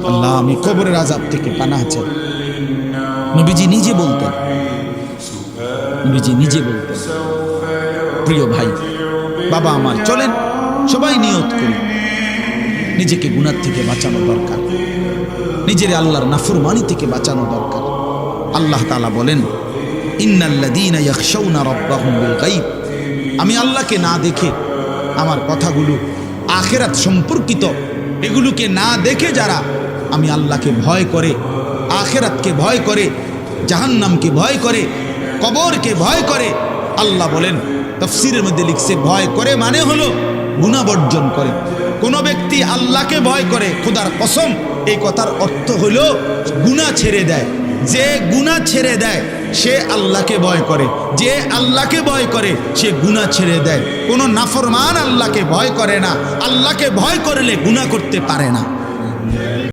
আল্লাহ আমি কবরের আযাব থেকে পানাহ চাই। নবীজি নিজে বলতেন, নবীজি নিজে বলতেন। প্রিয় ভাই, বাবা আমার, চলেন সবাই নিয়ত করি, নিজেকে গুনাহ থেকে বাঁচানো দরকার, নিজের আল্লাহর নাফরমানি থেকে বাঁচানো দরকার। আল্লাহ তাআলা বলেন, ইন্নাল্লাযীনা ইয়াখশাউনা রাব্বাহুম বিল গায়ব, আমি আল্লাহকে না দেখে আমার কথাগুলো আখিরাত সম্পর্কিত এগুলোকে না দেখে যারা আমি আল্লাহকে ভয় করে, আখিরাতকে ভয় করে, জাহান্নামকে ভয় করে, কবরকে ভয় করে, আল্লাহ বলেন তাফসীরের মধ্যে লিখছে ভয় করে মানে হলো গুনাহ বর্জন করে। কোন ব্যক্তি আল্লাহকে ভয় করে, খোদার কসম এই কথার অর্থ হলো গুনাহ ছেড়ে দেয়। যে গুনাহ ছেড়ে দেয় সে আল্লাহকে ভয় করে, যে আল্লাহকে ভয় করে সে গুনাহ ছেড়ে দেয়। কোনো নাফরমান আল্লাহকে ভয় করে না, আল্লাহকে ভয় করলে গুনাহ করতে পারে না।